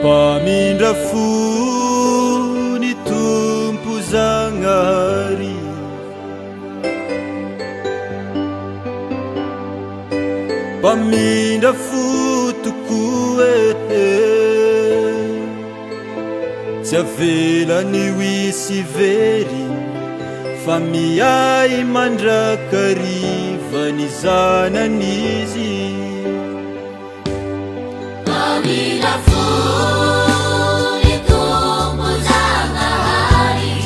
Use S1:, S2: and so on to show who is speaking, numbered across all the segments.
S1: Pamindra fony tompo Zagnahary, pamindra fo tokoa tsy avelany hoisy very, fa miay mandrakariva ny zanan'izy.
S2: Pamindra fony tompo Zagnahary,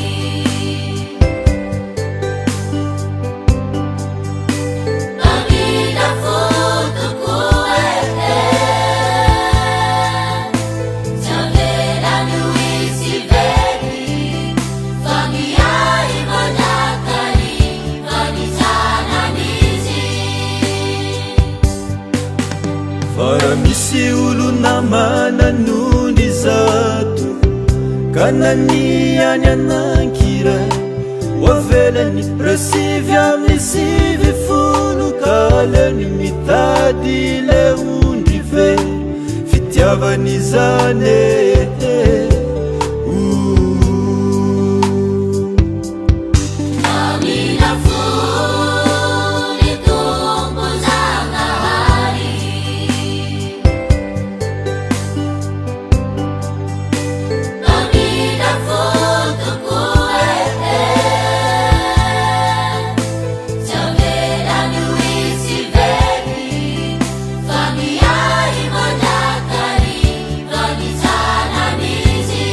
S2: pamindra fo tokoa tsy avelany hoisy very, fa miay mandrakariva ny zanan'izy.
S1: Fa raha misy olo namana nony zato, ka naniany anankiray, hoavelany rasivy amin'ny sivy folo, ka leny mitady le ondry very, fitiavan'izany
S2: Pamindra fony tompo Zagnahary, pamindra fo tokoa tsy avelany hoisy very, fa miay mandrakariva ny zanan'izy.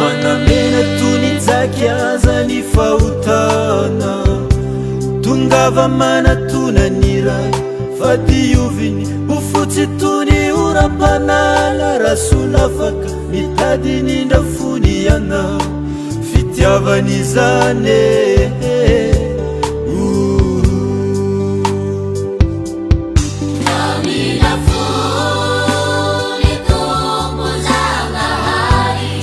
S1: Fanamena tony jaky aza ny fahotana, tongava manatona ny ray, fa dioviny ho fotsy tony oram-panala, rasolafaka mitady nindra fony ianao, fitiavan'izany
S2: Pamindra fony tompo Zagnahary,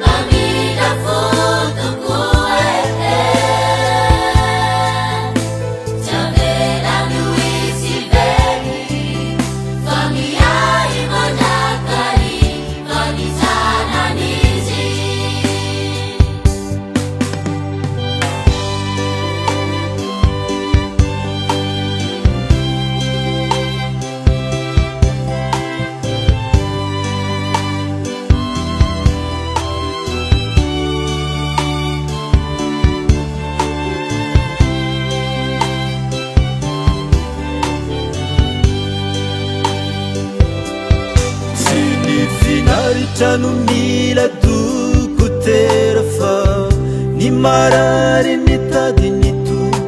S2: pamindra fo tokoa tsy avelany hoisy very, fa miay mandrakariva ny zanan'izy.
S1: sy ny finaritra no mila dokotera, fa ny marary mitady ny tompo,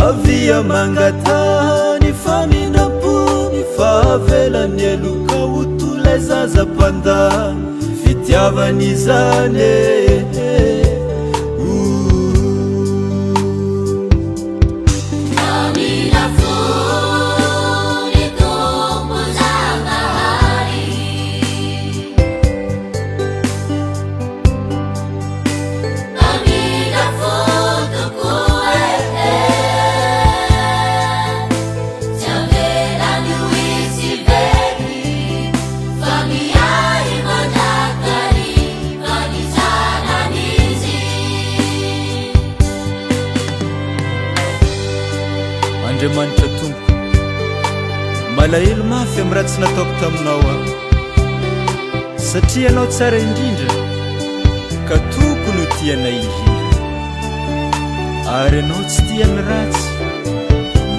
S1: avia mangatany famindram-pony, fa avelany aloka ho tolay zazam-pandany, fitiavan'izany
S2: Pamindra fony tompo Zagnahary, pamindra fo tokoa tsy avelany hoisy very, fa miay mandrakariva ny zanan'izy.
S1: Andriamanitra Tompo, malahelo mafy amin'ny raha tsy nataoko taminao aho, satria anao tsara indrindra, ka tokony ho tianay indrindra, ary anao tsy tiany ratsy,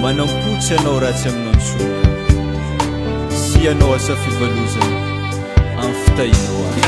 S1: manampotsy anao ratsy aminao ntsony, sy anao asa fivalozana amin'ny fitahinao ahy.